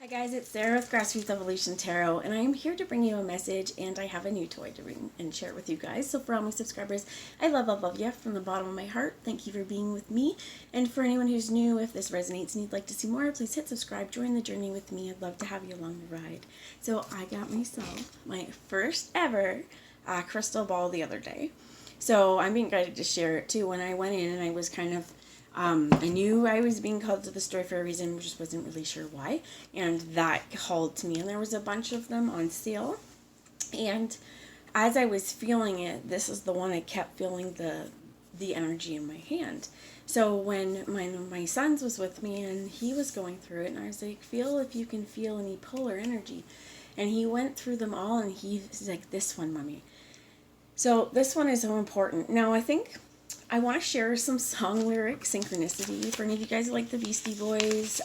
Hi guys, it's Sarah with Grassroots Evolution Tarot, and I am here to bring you a message, and I have a new toy to bring and share with you guys. So for all my subscribers, I love you from the bottom of my heart. Thank you for being with me. And for anyone who's new, if this resonates and you'd like to see more, please hit subscribe, join the journey with me. I'd love to have you along the ride. So I got myself my first ever crystal ball the other day. So I'm being guided to share it too. When I went in and I was kind of I knew I was being called to the store for a reason, just wasn't really sure why, and that called to me, and there was a bunch of them on sale, and as I was feeling it, this is the one I kept feeling the energy in my hand. So when my son's was with me, and he was going through it, and I was like, feel if you can feel any pull or energy, and he went through them all, and he's like, this one, mommy. So this one is so important. Now I want to share some song lyric synchronicity for any of you guys who like the Beastie Boys.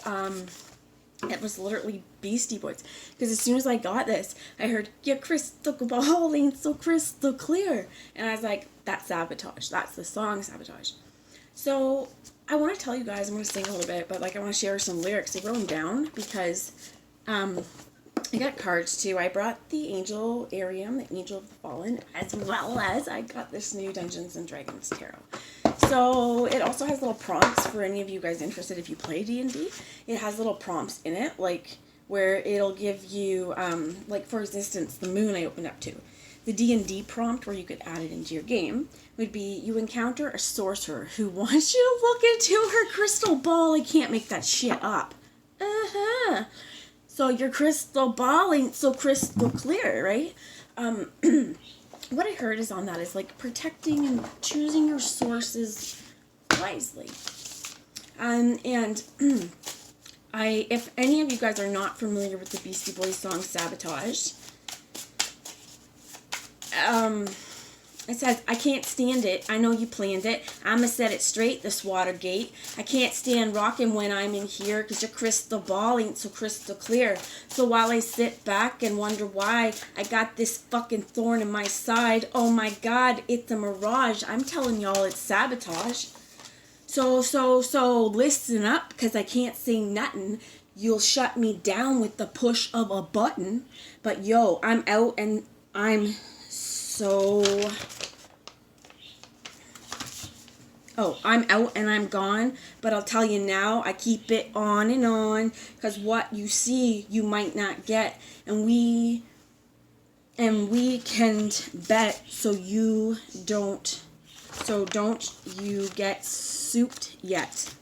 It was literally Beastie Boys. Because as soon as I got this, I heard, your crystal ball ain't so crystal clear. And I was like, that's Sabotage. That's the song Sabotage. So I want to tell you guys, I'm going to sing a little bit, but I want to share some lyrics. I wrote them down because I got cards too. I brought the Angel Arium, the Angel of the Fallen, as well as I got this new Dungeons and Dragons Tarot. So it also has little prompts for any of you guys interested if you play D&D. It has little prompts in it, like where it'll give you, like for instance, the moon I opened up to. The D&D prompt where you could add it into your game would be, you encounter a sorcerer who wants you to look into her crystal ball. I can't make that shit up. So your crystal ball ain't so crystal clear, right? What I heard is on that is like protecting and choosing your sources wisely. And if any of you guys are not familiar with the Beastie Boys song Sabotage, it says, I can't stand it. I know you planned it. I'ma set it straight, this Watergate. I can't stand rocking when I'm in here because your crystal ball ain't so crystal clear. So while I sit back and wonder why I got this fucking thorn in my side, oh my God, it's a mirage. I'm telling y'all it's sabotage. So listen up because I can't say nothing. You'll shut me down with the push of a button. But yo, I'm out and I'm I'm out and I'm gone, but I'll tell you now, I keep it on and on, because what you see, you might not get, and we can bet so don't you get souped yet.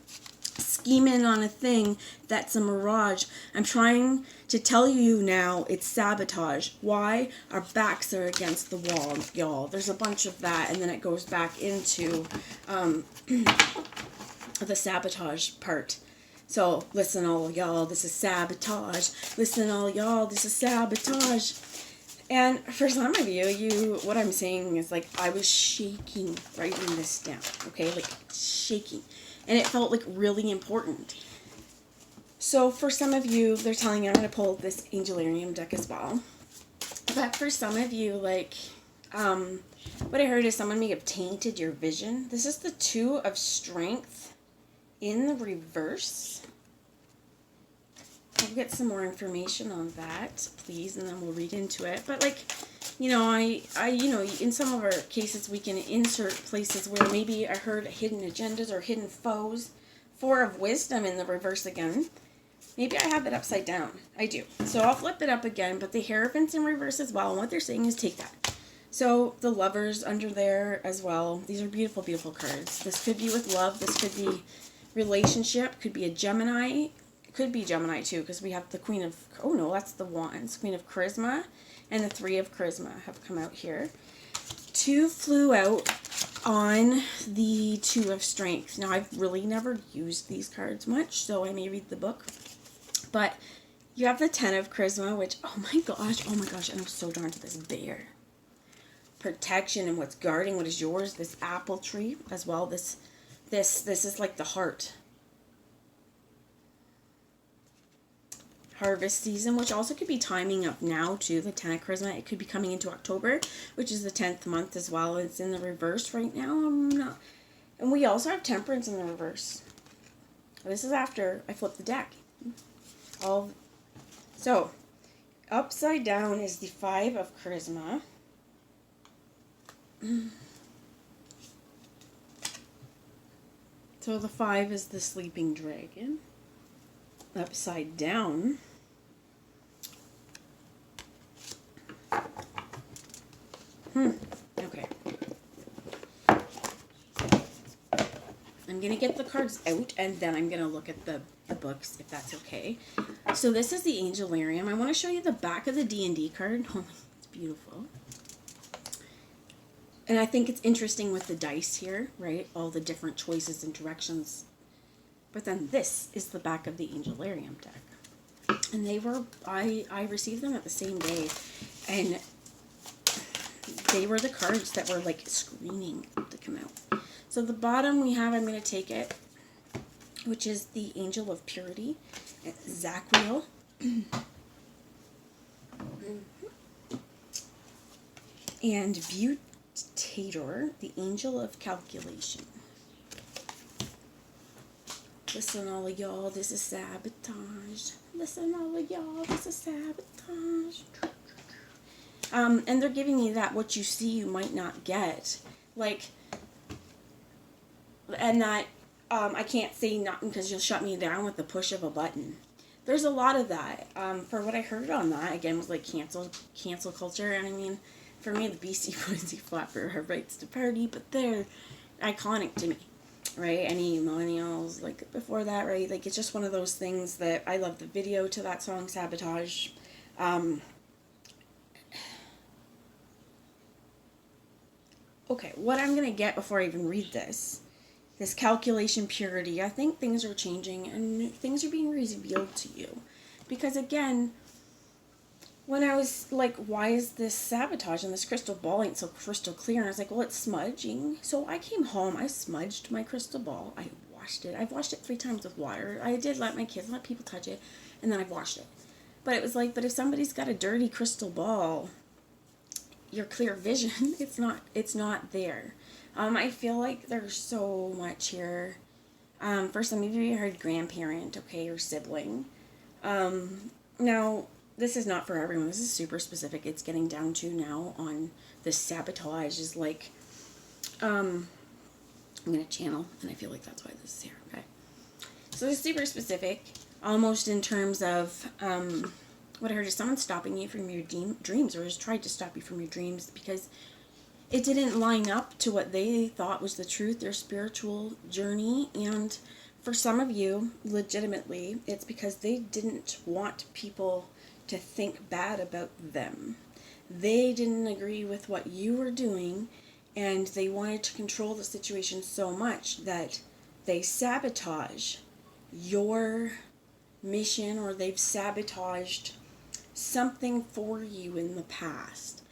Scheming on a thing that's a mirage. I'm trying to tell you now it's sabotage. Why? Our backs are against the wall, y'all. There's a bunch of that, and then it goes back into the sabotage part. So listen all y'all, this is sabotage. Listen all y'all, this is sabotage. And for some of you, what I'm saying is like I was shaking writing this down, okay? Like shaking. And it felt like really important. So for some of you, they're telling you I'm going to pull this Angelarium deck as well. But for some of you, like, what I heard is someone may have tainted your vision. This is the Two of Strength in the reverse. I'll get some more information on that, please, and then we'll read into it. But like, you know, in some of our cases, we can insert places where maybe I heard hidden agendas or hidden foes. Four of Wisdom in the reverse again. Maybe I have it upside down. I do. So I'll flip it up again, but the Hierophant's in reverse as well. And what they're saying is take that. So the Lovers under there as well. These are beautiful, beautiful cards. This could be with love. This could be relationship. Could be a Gemini. It could be Gemini too, because we have the Queen of... Oh no, that's the Wands. Queen of Charisma. And the Three of Charisma have come out here. Two flew out on the Two of Strength. Now, I've really never used these cards much, so I may read the book. But you have the Ten of Charisma, which, oh my gosh, and I'm so drawn to this bear. Protection and what's guarding what is yours. This apple tree as well. This is like the heart. Harvest season, which also could be timing up now too. The Ten of Charisma, it could be coming into October, which is the 10th month as well. It's in the reverse right now. And we also have Temperance in the reverse. This is after I flipped the deck. All So, upside down is the 5 of charisma. So the 5 is the sleeping dragon. Upside down okay. I'm going to get the cards out and then I'm going to look at the books, if that's okay. So this is the Angelarium. I want to show you the back of the D&D card. Oh, it's beautiful. And I think it's interesting with the dice here, right? All the different choices and directions. But then this is the back of the Angelarium deck. And they were, I received them at the same day. And they were the cards that were like screaming to come out. So the bottom we have, I'm going to take it, which is the Angel of Purity, Zaquiel. And Butator, the Angel of Calculation. Listen, all of y'all, this is sabotage. Listen, all of y'all, this is sabotage. And they're giving me that what you see you might not get. Like, and that I can't say nothing because you'll shut me down with the push of a button. There's a lot of that. For what I heard on that, again, was like cancel culture. And I mean, for me, the Beastie Boys fought for her rights to party, but they're iconic to me, right? Any millennials, like before that, right? Like, it's just one of those things that I love the video to that song, Sabotage. Okay, what I'm going to get before I even read this calculation purity, I think things are changing and things are being revealed to you. Because again, when I was like, why is this sabotage and this crystal ball ain't so crystal clear? And I was like, well, it's smudging. So I came home, I smudged my crystal ball, I washed it. I've washed it 3 times with water. I did let my kids, let people touch it, and then I've washed it. But it was like, but if somebody's got a dirty crystal ball, your clear vision, it's not there. I feel like there's so much here. For some of you, you heard grandparent, okay, or sibling. Now, this is not for everyone. This is super specific. It's getting down to now on this sabotage is like, I'm going to channel, and I feel like that's why this is here, okay? So it's super specific, almost in terms of, what I heard is someone stopping you from your dreams, or has tried to stop you from your dreams because it didn't line up to what they thought was the truth, their spiritual journey. And for some of you, legitimately, it's because they didn't want people to think bad about them. They didn't agree with what you were doing, and they wanted to control the situation so much that they sabotage your mission, or they've sabotaged something for you in the past.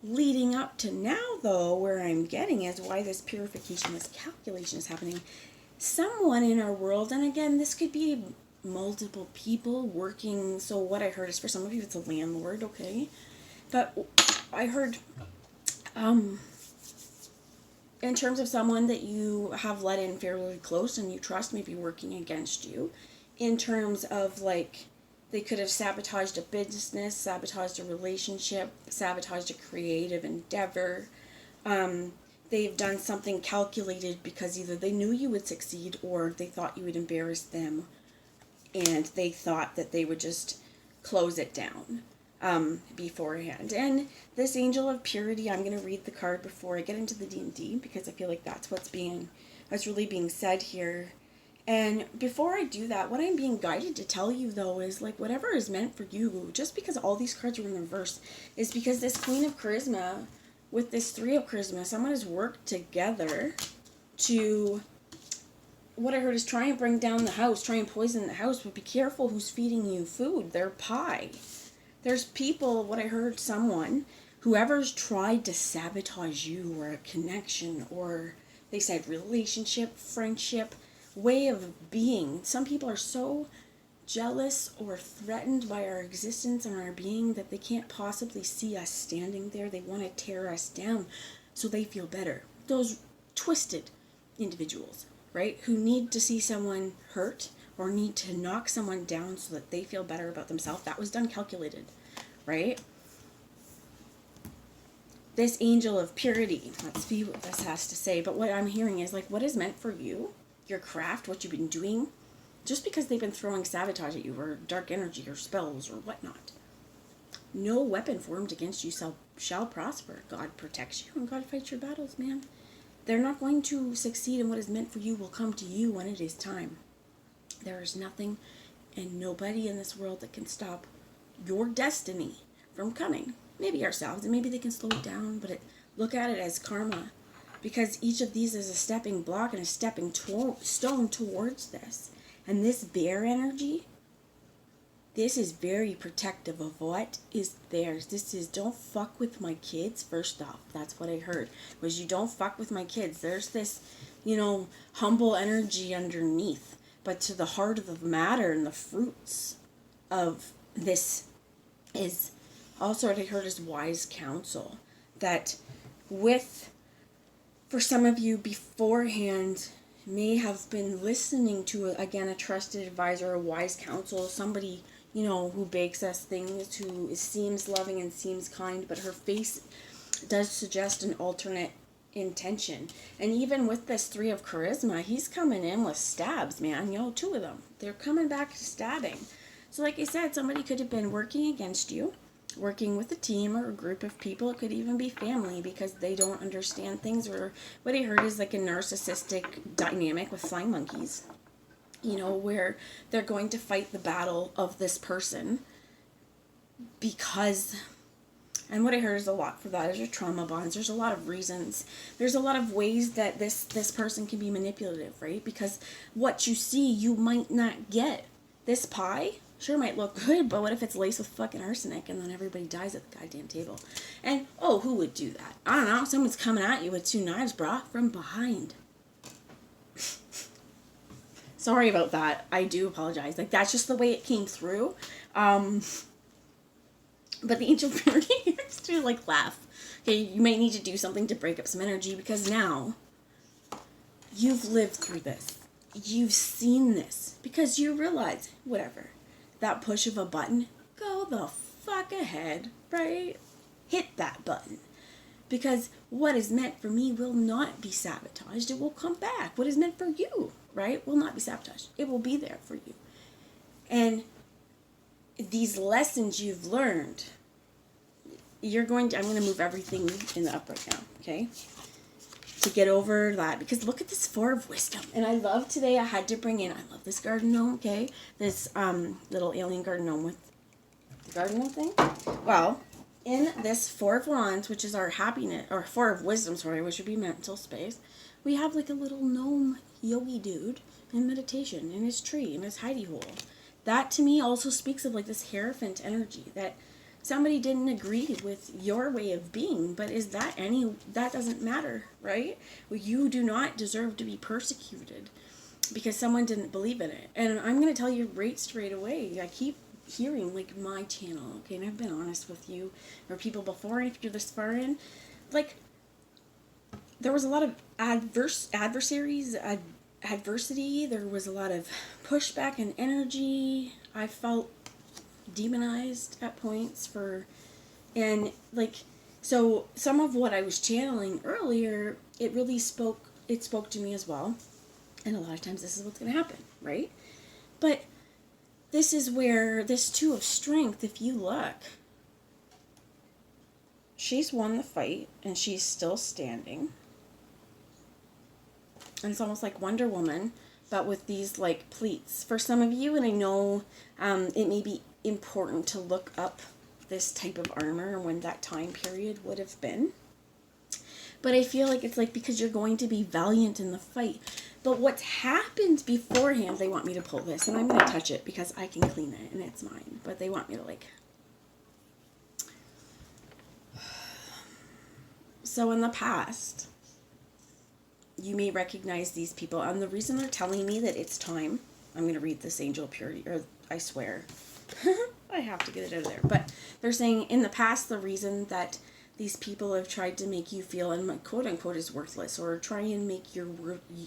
Leading up to now, though, where I'm getting is why this purification, this calculation is happening. Someone in our world, and again, this could be multiple people working, so what I heard is for some of you it's a landlord, okay? But I heard, in terms of someone that you have let in fairly close and you trust maybe working against you, in terms of like, they could have sabotaged a business, sabotaged a relationship, sabotaged a creative endeavor. They've done something calculated because either they knew you would succeed or they thought you would embarrass them, and they thought that they would just close it down beforehand. And this Angel of Purity, I'm going to read the card before I get into the D&D because I feel like that's what's really being said here. And before I do that, what I'm being guided to tell you, though, is like whatever is meant for you, just because all these cards are in reverse, is because this Queen of Charisma with this 3 of Charisma, someone has worked together to, what I heard is try and bring down the house, try and poison the house, but be careful who's feeding you food, their pie. There's people, what I heard, whoever's tried to sabotage you or a connection, or they said relationship, friendship, way of being. Some people are so jealous or threatened by our existence and our being that they can't possibly see us standing there. They want to tear us down so they feel better. Those twisted individuals, right, who need to see someone hurt or need to knock someone down so that they feel better about themselves. That was done calculated, right? This angel of purity, let's see what this has to say. But what I'm hearing is like, what is meant for you, your craft, what you've been doing, just because they've been throwing sabotage at you or dark energy or spells or whatnot. No weapon formed against you shall prosper. God protects you and God fights your battles, man. They're not going to succeed, and what is meant for you will come to you when it is time. There is nothing and nobody in this world that can stop your destiny from coming. Maybe ourselves, and maybe they can slow it down, but look at it as karma. Because each of these is a stepping block and a stepping stone towards this. And this bear energy, this is very protective of what is theirs. This is, don't fuck with my kids, first off. That's what I heard, was you don't fuck with my kids. There's this, humble energy underneath. But to the heart of the matter and the fruits of this is also what I heard is wise counsel. That for some of you beforehand, may have been listening to, again, a trusted advisor, a wise counsel, somebody, who bakes us things, who seems loving and seems kind, but her face does suggest an alternate intention. And even with this 3 of charisma, he's coming in with stabs, man. 2 of them. They're coming back to stabbing. So like I said, somebody could have been working against you, working with a team or a group of people. It could even be family because they don't understand things, or what I heard is like a narcissistic dynamic with flying monkeys, where they're going to fight the battle of this person because, and what I heard is a lot for that is your trauma bonds. There's a lot of reasons. There's a lot of ways that this person can be manipulative, right? Because what you see, you might not get. This pie sure might look good, but what if it's laced with fucking arsenic and then everybody dies at the goddamn table? And, who would do that? I don't know. Someone's coming at you with 2 knives, brah, from behind. Sorry about that. I do apologize. Like, that's just the way it came through. But the angel purity is to, laugh. Okay, you might need to do something to break up some energy because now you've lived through this. You've seen this because you realize, whatever, that push of a button, go the fuck ahead, right? Hit that button. Because what is meant for me will not be sabotaged. It will come back. What is meant for you, right, will not be sabotaged. It will be there for you. And these lessons you've learned, I'm going to move everything in the up right now, okay? To get over that, because look at this 4 of wisdom. And I love today, I had to bring in, I love this garden gnome, okay? This little alien garden gnome with the garden gnome thing. Well, in this 4 of wands, which is our happiness, or 4 of wisdom, sorry, which would be mental space, we have like a little gnome yogi dude in meditation in his tree, in his hidey hole. That to me also speaks of like this Hierophant energy, that somebody didn't agree with your way of being, but that doesn't matter, right? Well, you do not deserve to be persecuted because someone didn't believe in it. And I'm going to tell you right straight away, I keep hearing like my channel, okay, and I've been honest with you or people before, and if you're this far in, like, there was a lot of adversity, there was a lot of pushback and energy. I felt demonized at points and so some of what I was channeling earlier, it really spoke to me as well. And a lot of times this is what's going to happen, right? But this is where this 2 of strength, if you look, she's won the fight and she's still standing. And it's almost like Wonder Woman, but with these like pleats. For some of you, and I know it may be important to look up this type of armor and when that time period would have been. But I feel like it's like because you're going to be valiant in the fight. But what's happened beforehand, they want me to pull this, and I'm going to touch it because I can clean it and it's mine. But they want me to So in the past, you may recognize these people, and the reason they're telling me that it's time, I'm going to read this angel of purity, or I swear, I have to get it out of there, but they're saying in the past, the reason that these people have tried to make you feel, and quote unquote, is worthless, or try and make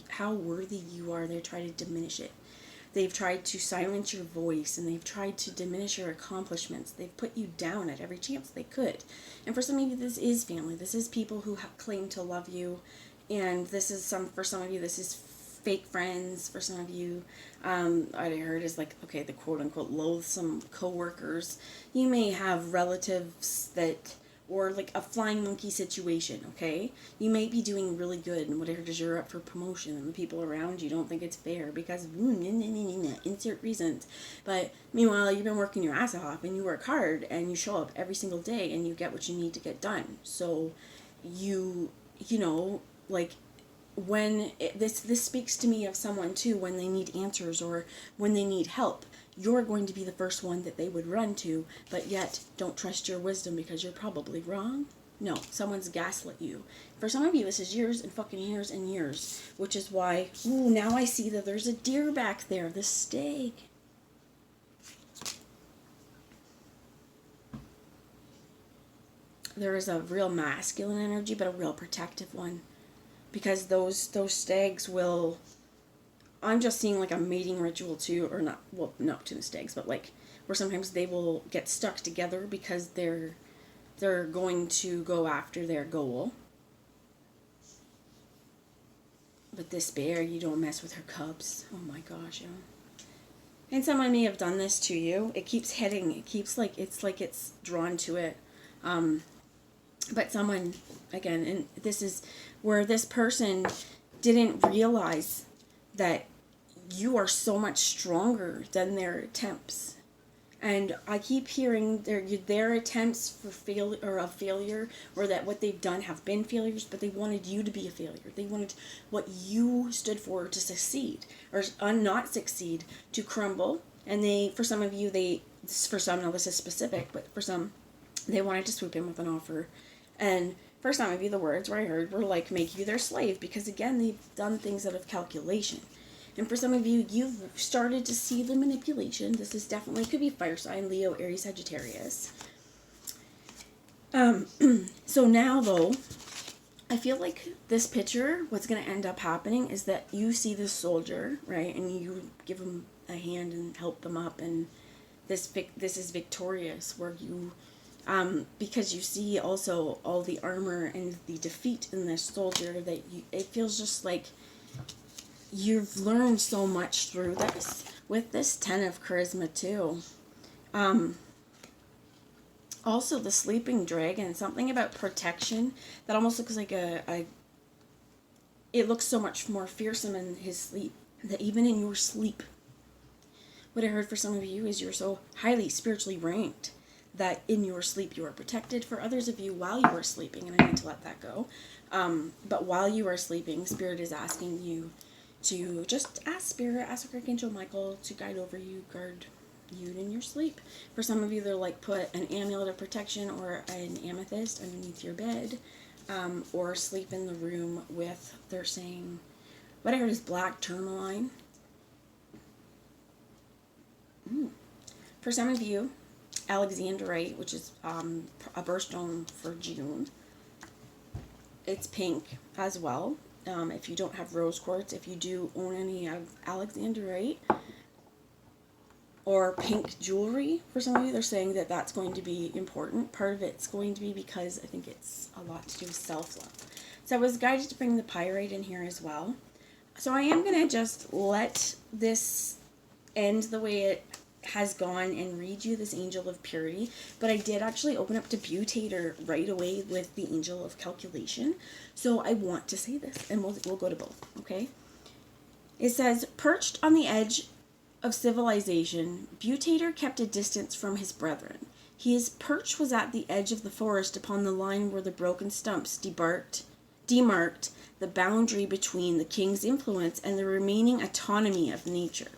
how worthy you are, they try to diminish it. They've tried to silence your voice, and they've tried to diminish your accomplishments. They've put you down at every chance they could. And for some of you, this is family. This is people who claim to love you. And for some of you, this is fake friends. For some of you, I heard is like, okay, the quote unquote loathsome coworkers. You may have relatives that, or like a flying monkey situation, okay? You might be doing really good and whatever, because you're up for promotion and the people around you don't think it's fair because insert reasons. But meanwhile, you've been working your ass off and you work hard and you show up every single day and you get what you need to get done. So you know, like, when this speaks to me of someone too, when they need answers or when they need help, you're going to be the first one that they would run to, but yet don't trust your wisdom because you're probably wrong. No, someone's gaslit you. For some of you, this is years and fucking years and years, which is why, now I see that there's a deer back there, the stag. There is a real masculine energy, but a real protective one. Because those stags will, I'm just seeing like a mating ritual too, or not, well, not to the stags, but like where sometimes they will get stuck together because they're going to go after their goal. But this bear, you don't mess with her cubs. Oh my gosh, yeah. And someone may have done this to you. It keeps hitting. It keeps like it's drawn to it. But someone, again, and this is where this person didn't realize that you are so much stronger than their attempts. And I keep hearing their attempts for failure, or that what they've done have been failures, but they wanted you to be a failure. They wanted what you stood for to succeed, or not succeed, to crumble. And for some of you, for some, now this is specific, but for some, they wanted to swoop in with an offer. And for some of you, the words where I heard were like, make you their slave, because again, they've done things out of calculation. And for some of you, you've started to see the manipulation. This is definitely, could be fire sign, Leo, Aries, Sagittarius. So now though, I feel like this picture, what's going to end up happening is that you see this soldier, right? And you give him a hand and help them up. And this is victorious, where you, because you see also all the armor and the defeat in this soldier, that it feels just like you've learned so much through this. With this 10 of charisma too. Also the sleeping dragon, something about protection that almost looks like it looks so much more fearsome in his sleep, that even in your sleep, what I heard for some of you is you're so highly spiritually ranked that in your sleep you are protected. For others of you, while you are sleeping, and I need to let that go, but while you are sleeping, Spirit is asking you to just ask Spirit, ask Archangel Michael to guide over you, guard you in your sleep. For some of you, they're like, put an amulet of protection or an amethyst underneath your bed, or sleep in the room with, they're saying, what I heard is black tourmaline. For some of you, Alexandrite, which is a birthstone for June. It's pink as well. If you don't have rose quartz, if you do own any of Alexandrite or pink jewelry, for some of you, they're saying that that's going to be important. Part of it's going to be because I think it's a lot to do with self-love. So I was guided to bring the pyrite in here as well. So I am going to just let this end the way it has gone and read you this angel of purity, but I did actually open up to Butator right away with the angel of calculation, so I want to say this, and we'll go to both, okay? It says, perched on the edge of civilization, Butator kept a distance from his brethren. His perch was at the edge of the forest upon the line where the broken stumps demarked the boundary between the king's influence and the remaining autonomy of nature.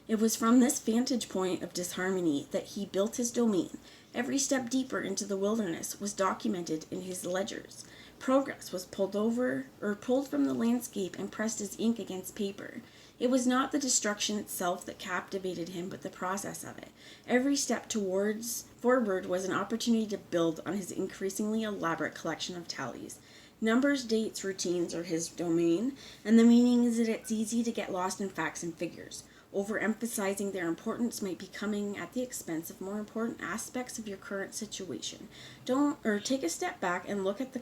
It was from this vantage point of disharmony that he built his domain. Every step deeper into the wilderness was documented in his ledgers. Progress was pulled from the landscape and pressed as ink against paper. It was not the destruction itself that captivated him, but the process of it. Every step forward was an opportunity to build on his increasingly elaborate collection of tallies. Numbers, dates, routines are his domain, and the meaning is that it's easy to get lost in facts and figures. Overemphasizing their importance might be coming at the expense of more important aspects of your current situation. Take a step back and look at the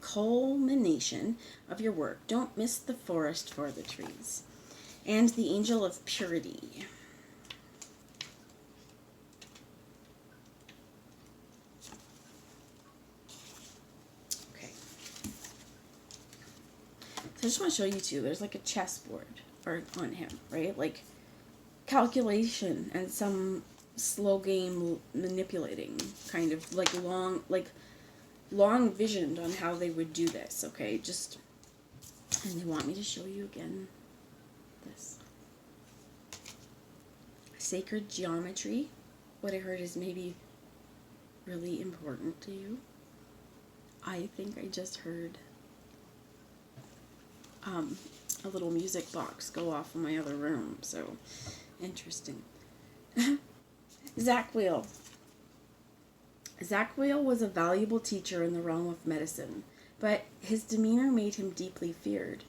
culmination of your work. Don't miss the forest for the trees. And the angel of purity. Okay. So I just want to show you too, there's like a chessboard on him, right? Like calculation and some slow game manipulating, kind of like long visioned on how they would do this, okay? And they want me to show you again this. Sacred geometry, what I heard is maybe really important to you. I think I just heard a little music box go off in my other room, so interesting. Zach Wheel. Zach Wheel was a valuable teacher in the realm of medicine, but his demeanor made him deeply feared.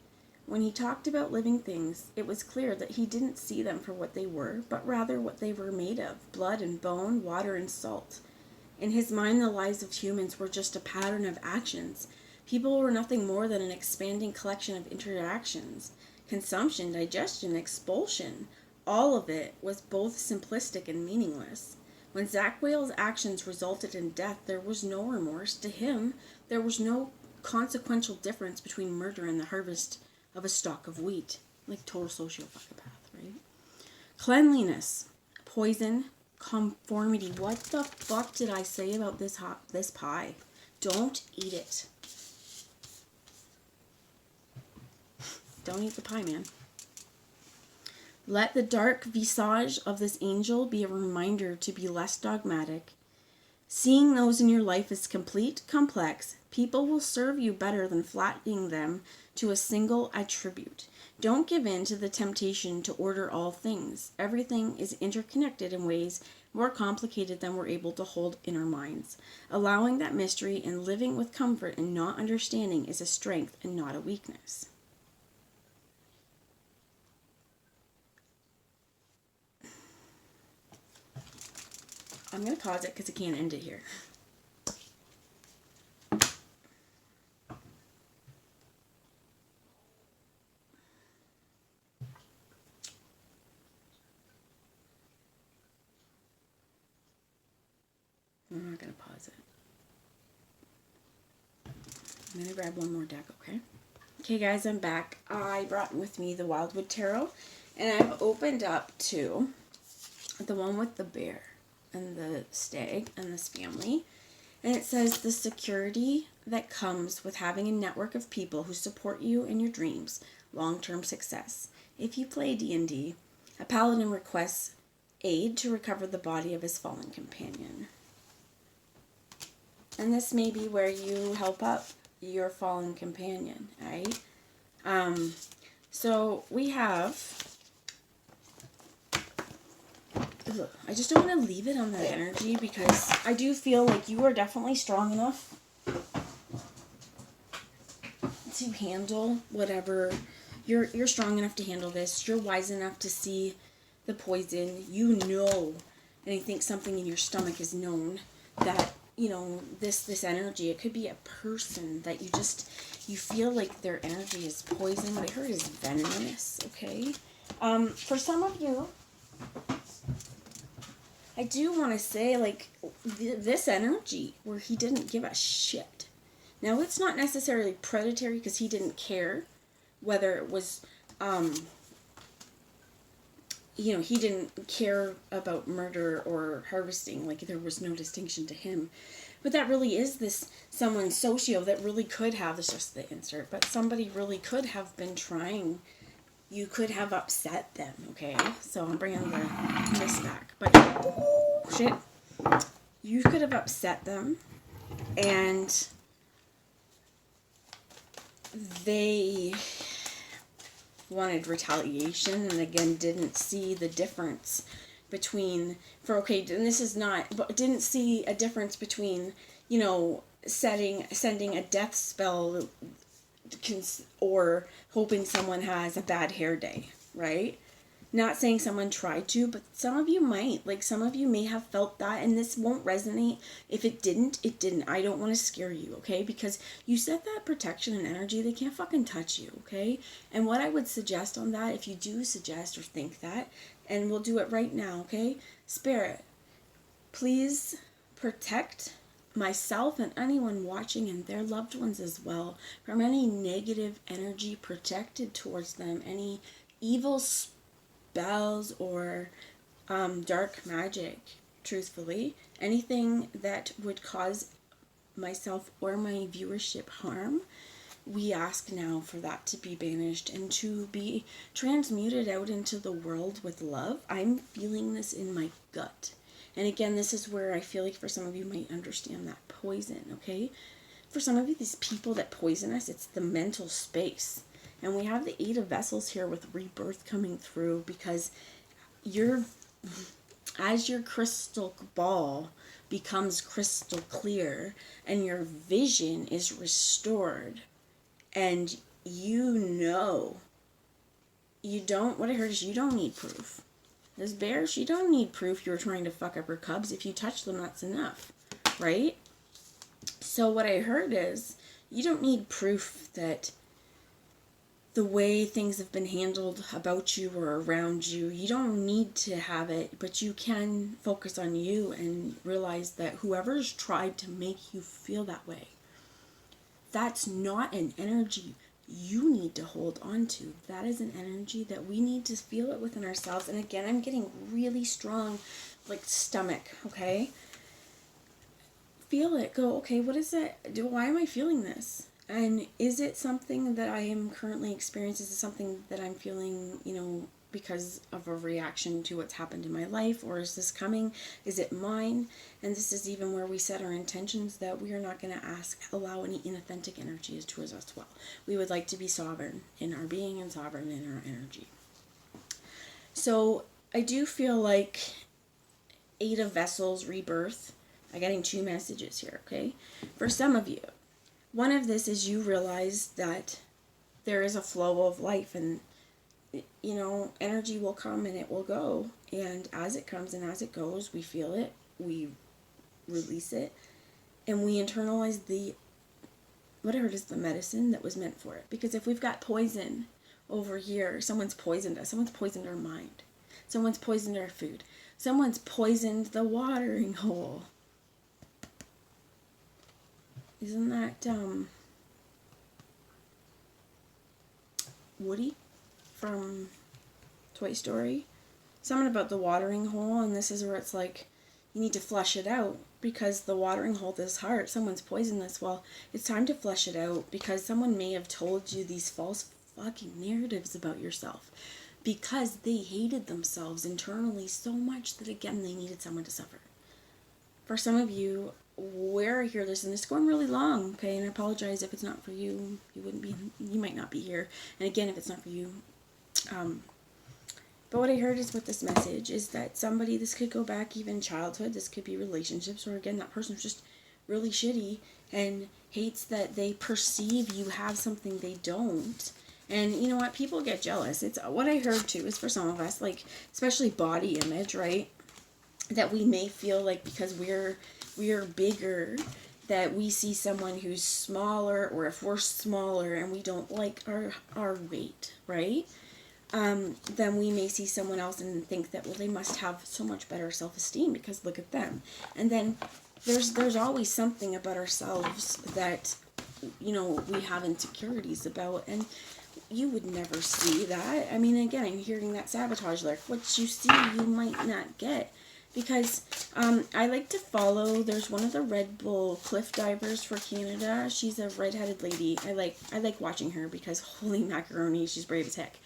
When he talked about living things, it was clear that he didn't see them for what they were, but rather what they were made of: blood and bone, water and salt. In his mind, the lives of humans were just a pattern of actions. People were nothing more than an expanding collection of interactions. Consumption, digestion, expulsion, all of it was both simplistic and meaningless. When Zach Whale's actions resulted in death, there was no remorse. To him, there was no consequential difference between murder and the harvest of a stalk of wheat. Like total sociopath, right? Cleanliness, poison, conformity. What the fuck did I say about this pie? Don't eat it. Don't eat the pie, man. Let the dark visage of this angel be a reminder to be less dogmatic. Seeing those in your life as complete, complex, people will serve you better than flattening them to a single attribute. Don't give in to the temptation to order all things. Everything is interconnected in ways more complicated than we're able to hold in our minds. Allowing that mystery and living with comfort and not understanding is a strength and not a weakness. I'm going to pause it because I can't end it here. I'm not going to pause it. I'm going to grab one more deck, okay? Okay, guys, I'm back. I brought with me the Wildwood Tarot, and I've opened up to the one with the bear and the stag and this family. And it says the security that comes with having a network of people who support you in your dreams, long-term success. If you play D&D, a paladin requests aid to recover the body of his fallen companion. And this may be where you help up your fallen companion, right? So we have... I just don't want to leave it on that energy because I do feel like you are definitely strong enough to handle whatever. You're strong enough to handle this. You're wise enough to see the poison. You know, and I think something in your stomach is known that, you know, this energy, it could be a person that you feel like their energy is poison. What I heard is venomous, okay? For some of you, I do want to say, like, this energy where he didn't give a shit. Now, it's not necessarily predatory because he didn't care whether it was, you know, he didn't care about murder or harvesting. Like, there was no distinction to him. But that really is someone socio that really could have, it's just the insert, but somebody really could have been trying. You could have upset them, okay? So I'm bringing this back. But, shit. You could have upset them, and they wanted retaliation, and again, didn't see the difference between, didn't see a difference between, you know, sending a death spell, or hoping someone has a bad hair day, right? Not saying someone tried to, but some of you might. Like, some of you may have felt that, and this won't resonate. If it didn't, it didn't. I don't want to scare you, okay? Because you set that protection and energy, they can't fucking touch you, okay? And what I would suggest on that, if you do suggest or think that, and we'll do it right now, okay? Spirit, please protect myself and anyone watching and their loved ones as well from any negative energy projected towards them, any evil spells or dark magic, truthfully. Anything that would cause myself or my viewership harm, we ask now for that to be banished and to be transmuted out into the world with love. I'm feeling this in my gut. And again, this is where I feel like for some of you might understand that poison, okay? For some of you, these people that poison us, it's the mental space. And we have the 8 of Vessels here with rebirth coming through, because as your crystal ball becomes crystal clear and your vision is restored, and what I heard is you don't need proof. This bear, she don't need proof you were trying to fuck up her cubs. If you touch them, that's enough, right? So what I heard is you don't need proof that the way things have been handled about you or around you, you don't need to have it, but you can focus on you and realize that whoever's tried to make you feel that way, that's not an energy you need to hold on to. That is an energy that we need to feel it within ourselves. And again, I'm getting really strong, like, stomach, okay? Feel it. Go, okay, what is it? Why am I feeling this? And is it something that I am currently experiencing? Is it something that I'm feeling, because of a reaction to what's happened in my life? Or is this coming? Is it mine? And this is even where we set our intentions, that we are not going to allow any inauthentic energies towards us well. We would like to be sovereign in our being and sovereign in our energy. So I do feel like 8 of Vessels, rebirth. I'm getting 2 messages here, okay? For some of you, one of this is you realize that there is a flow of life, and energy will come and it will go, and as it comes and as it goes, we feel it, we release it, and we internalize what I heard is the medicine that was meant for it. Because if we've got poison over here, someone's poisoned us, someone's poisoned our mind, someone's poisoned our food, someone's poisoned the watering hole. Isn't that Woody from Toy Story? Something about the watering hole, and this is where it's like, you need to flush it out, because the watering hole, this heart, someone's poisoned this. Well, it's time to flush it out, because someone may have told you these false fucking narratives about yourself, because they hated themselves internally so much that, again, they needed someone to suffer. For some of you, where I hear this, and it's going really long, okay, and I apologize if it's not for you, you might not be here, and again, if it's not for you, but what I heard is with this message is that somebody, this could go back even childhood, this could be relationships, or again, that person's just really shitty and hates that they perceive you have something they don't. And you know what, people get jealous. It's what I heard too is for some of us, like, especially body image, right, that we may feel like because we're bigger, that we see someone who's smaller, or if we're smaller and we don't like our weight, right, then we may see someone else and think that, well, they must have so much better self-esteem because look at them. And then there's always something about ourselves that, we have insecurities about, and you would never see that. I mean, again, I'm hearing that sabotage lyric. What you see, you might not get. Because I like to follow, there's one of the Red Bull cliff divers for Canada. She's a redheaded lady. I like watching her because holy macaroni, she's brave as heck.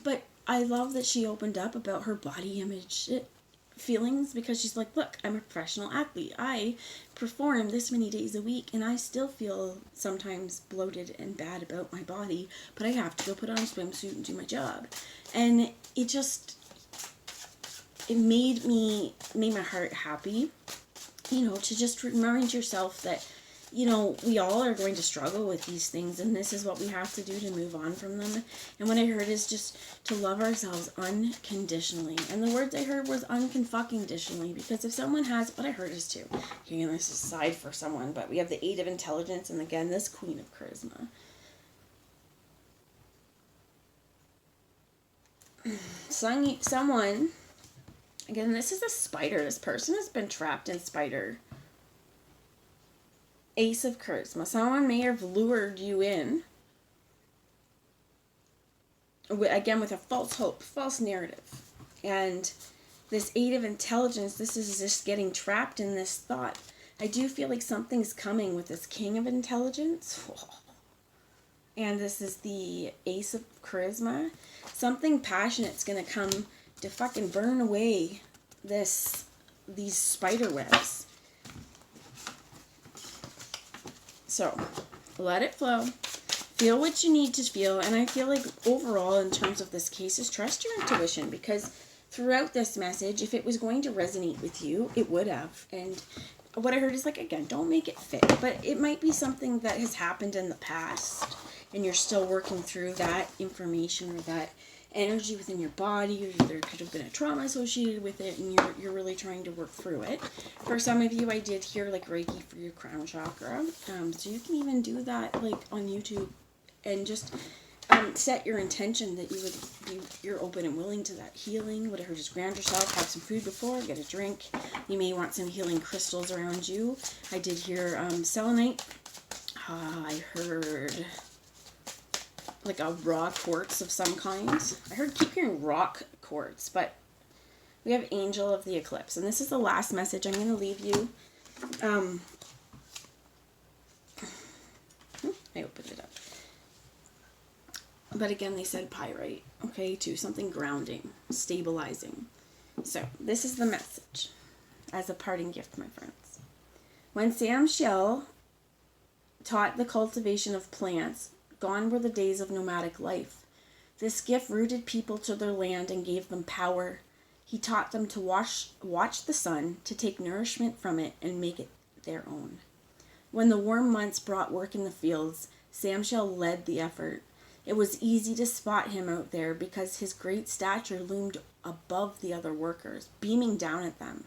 But I love that she opened up about her body image feelings, because she's like, look, I'm a professional athlete. I perform this many days a week, and I still feel sometimes bloated and bad about my body, but I have to go put on a swimsuit and do my job. And it made my heart happy, to just remind yourself that you know, we all are going to struggle with these things, and this is what we have to do to move on from them. And what I heard is just to love ourselves unconditionally. And the words I heard was unconfucking-ditionally, because if someone has, what I heard is too, okay, and this is side for someone, but we have the 8 of intelligence, and again, this Queen of charisma. Someone, again, this is a spider. This person has been trapped in spider. Ace of charisma. Someone may have lured you in. Again, with a false hope, false narrative. And this 8 of intelligence, this is just getting trapped in this thought. I do feel like something's coming with this King of intelligence. And this is the Ace of charisma. Something passionate's going to come to fucking burn away these spider webs. So, let it flow. Feel what you need to feel. And I feel like overall, in terms of this case, is trust your intuition. Because throughout this message, if it was going to resonate with you, it would have. And what I heard is, like, again, don't make it fit. But it might be something that has happened in the past. And you're still working through that information or that energy within your body, or there could have been a trauma associated with it, and you're really trying to work through it. For some of you, I did hear like Reiki for your crown chakra, so you can even do that like on YouTube, and just set your intention that you're open and willing to that healing. What I heard is ground yourself, have some food before, get a drink. You may want some healing crystals around you. I did hear selenite. I heard like a raw quartz of some kind. I keep hearing rock quartz, but we have Angel of the Eclipse. And this is the last message I'm going to leave you. I opened it up. But again, they said pyrite, okay, too. Something grounding, stabilizing. So, this is the message as a parting gift, my friends. When Sam Shell taught the cultivation of plants, gone were the days of nomadic life. This gift rooted people to their land and gave them power. He taught them to watch the sun, to take nourishment from it and make it their own. When the warm months brought work in the fields, Sam Shell led the effort. It was easy to spot him out there because his great stature loomed above the other workers, beaming down at them.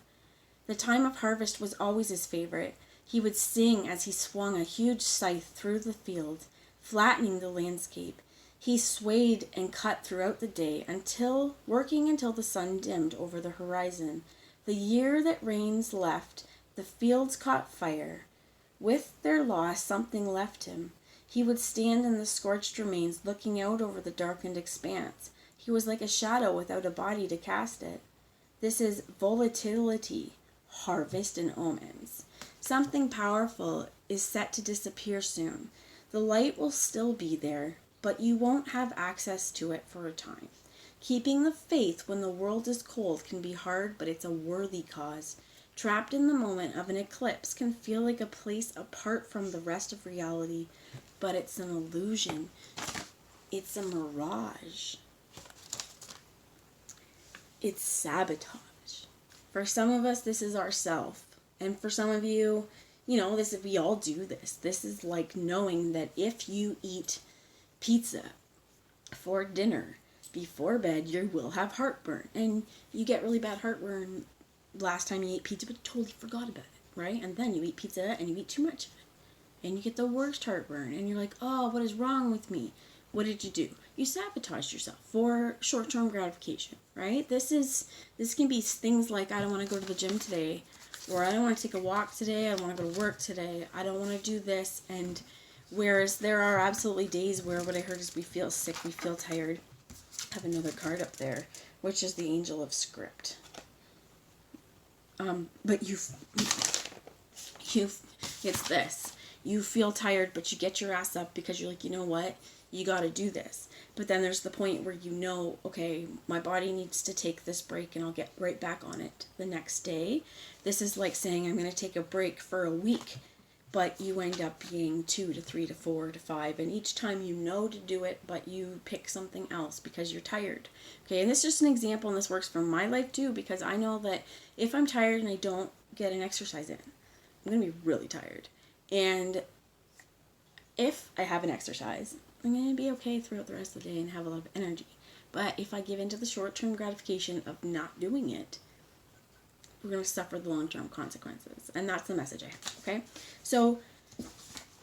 The time of harvest was always his favorite. He would sing as he swung a huge scythe through the field, flattening the landscape. He swayed and cut throughout the day, working until the sun dimmed over the horizon. The year that rains left, the fields caught fire. With their loss, something left him. He would stand in the scorched remains, looking out over the darkened expanse. He was like a shadow without a body to cast it. This is volatility, harvest, and omens. Something powerful is set to disappear soon. The light will still be there, but you won't have access to it for a time. Keeping the faith when the world is cold can be hard, but it's a worthy cause. Trapped in the moment of an eclipse can feel like a place apart from the rest of reality, but it's an illusion. It's a mirage. It's sabotage. For some of us, this is ourself. And for some of you, you know, we all do this. This is like knowing that if you eat pizza for dinner before bed, you will have heartburn. And you get really bad heartburn last time you ate pizza, but you totally forgot about it, right? And then you eat pizza and you eat too much of it. And you get the worst heartburn. And you're like, oh, what is wrong with me? What did you do? You sabotaged yourself for short-term gratification, right? This can be things like, I don't want to go to the gym today, or I don't want to take a walk today, I want to go to work today, I don't want to do this. And whereas there are absolutely days where what I heard is we feel sick, we feel tired. I have another card up there, which is the Angel of Script. But it's this. You feel tired, but you get your ass up because you're like, you know what? You got to do this. But then there's the point where you know, okay, my body needs to take this break and I'll get right back on it the next day. This is like saying I'm going to take a break for a week, but you end up being 2 to 3 to 4 to 5. And each time you know to do it, but you pick something else because you're tired. Okay, and this is just an example, and this works for my life too, because I know that if I'm tired and I don't get an exercise in, I'm going to be really tired. And if I have an exercise, I'm going to be okay throughout the rest of the day and have a lot of energy. But if I give into the short-term gratification of not doing it, we're going to suffer the long-term consequences. And that's the message I have, okay? So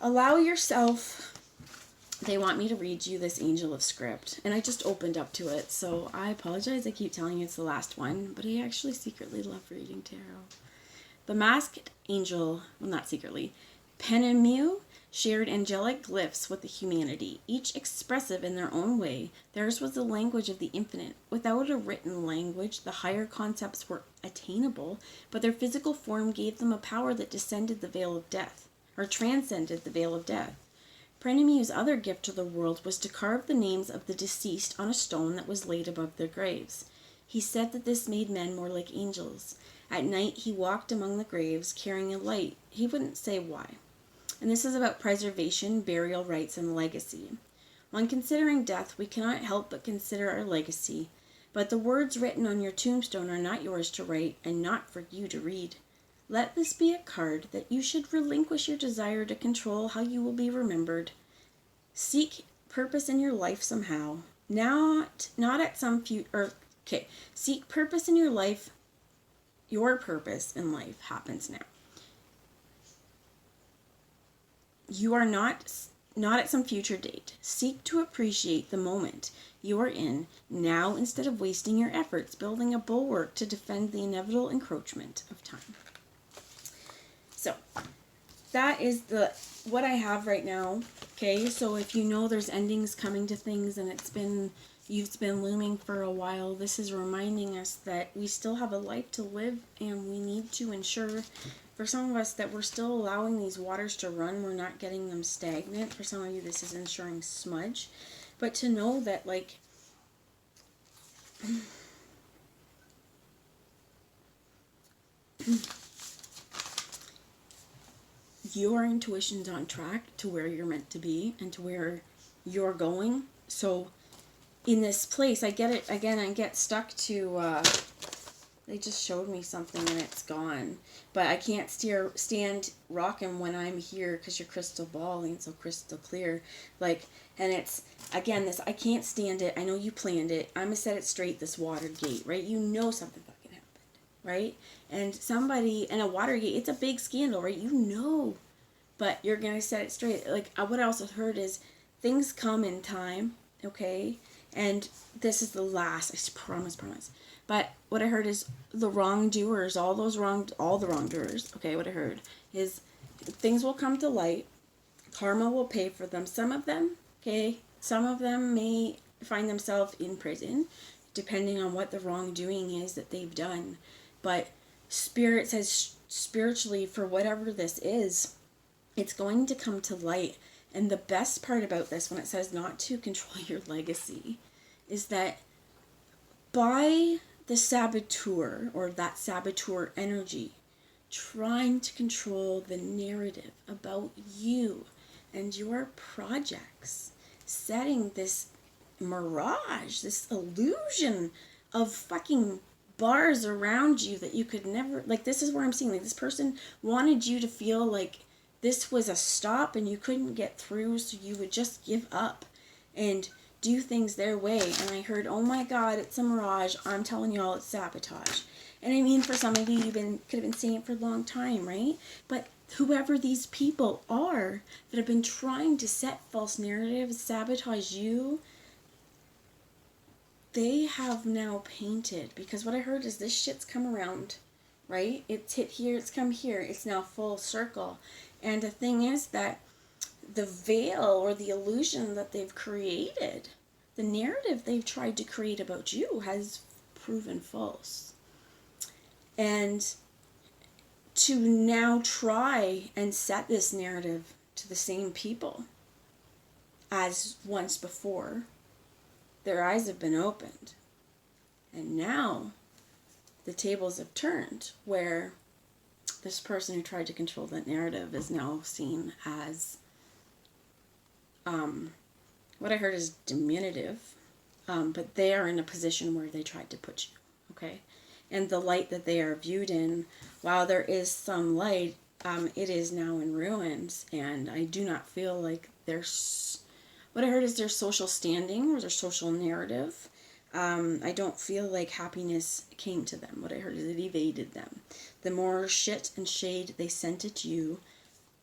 allow yourself. They want me to read you this Angel of Script, and I just opened up to it, so I apologize. I keep telling you it's the last one, but I actually secretly love reading tarot. The masked angel, well, not secretly, Penemu shared angelic glyphs with the humanity, each expressive in their own way. Theirs was the language of the infinite. Without a written language, the higher concepts were attainable, but their physical form gave them a power that descended the veil of death, or transcended the veil of death. Prenemu's other gift to the world was to carve the names of the deceased on a stone that was laid above their graves. He said that this made men more like angels. At night he walked among the graves, carrying a light. He wouldn't say why. And this is about preservation, burial rites, and legacy. When considering death, we cannot help but consider our legacy. But the words written on your tombstone are not yours to write, and not for you to read. Let this be a card that you should relinquish your desire to control how you will be remembered. Seek purpose in your life somehow. Not at some future. Seek purpose in your life. Your purpose in life happens now. You are not at some future date. Seek to appreciate the moment you are in now instead of wasting your efforts building a bulwark to defend the inevitable encroachment of time. So that is what I have right now. Okay, so if you know there's endings coming to things and you've been looming for a while, this is reminding us that we still have a life to live, and we need to ensure, for some of us, that we're still allowing these waters to run. We're not getting them stagnant. For some of you, this is ensuring smudge. But to know that, like, your intuition's on track to where you're meant to be and to where you're going. So in this place, I get it again. I get stuck to they just showed me something and it's gone, but I can't stand rocking when I'm here because your crystal ball ain't so crystal clear. Like, and it's again this, I can't stand it. I know you planned it. I'm gonna set it straight. This Watergate, right? You know something fucking happened, right? And somebody in a Watergate, it's a big scandal, right? You know, but you're gonna set it straight. Like, what I also heard is things come in time, okay? And this is the last, I promise. But what I heard is the wrongdoers, all the wrongdoers, okay, what I heard is things will come to light. Karma will pay for them. Some of them, okay, some of them may find themselves in prison, depending on what the wrongdoing is that they've done. But Spirit says spiritually, for whatever this is, it's going to come to light. And the best part about this, when it says not to control your legacy, is that by the saboteur, or that saboteur energy, trying to control the narrative about you and your projects, setting this mirage, this illusion of fucking bars around you that you could never, like, this is where I'm seeing, like, this person wanted you to feel like this was a stop and you couldn't get through, so you would just give up and do things their way. And I heard, oh my God, it's a mirage. I'm telling y'all, it's sabotage. And I mean, for some of you, could have been saying it for a long time, right? But whoever these people are that have been trying to set false narratives, sabotage you, they have now painted. Because what I heard is this shit's come around, right? It's hit here, it's come here. It's now full circle. And the thing is that the veil or the illusion that they've created, the narrative they've tried to create about you, has proven false. And to now try and set this narrative to the same people as once before, their eyes have been opened. And now the tables have turned, where this person who tried to control that narrative is now seen as, what I heard is diminutive, but they are in a position where they tried to put you, okay? And the light that they are viewed in, while there is some light, It is now in ruins, and I do not feel like there's, what I heard is their social standing or their social narrative. I don't feel like happiness came to them. What I heard is it evaded them. The more shit and shade they sent at you,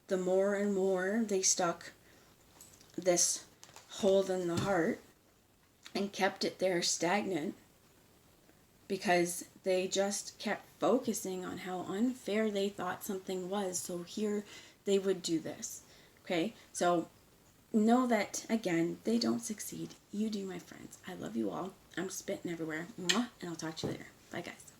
the more and more they stuck this hold in the heart and kept it there stagnant, because they just kept focusing on how unfair they thought something was. So here they would do this. Okay, so know that, again, they don't succeed. You do, my friends. I love you all. I'm spitting everywhere. Mwah, and I'll talk to you later. Bye, guys.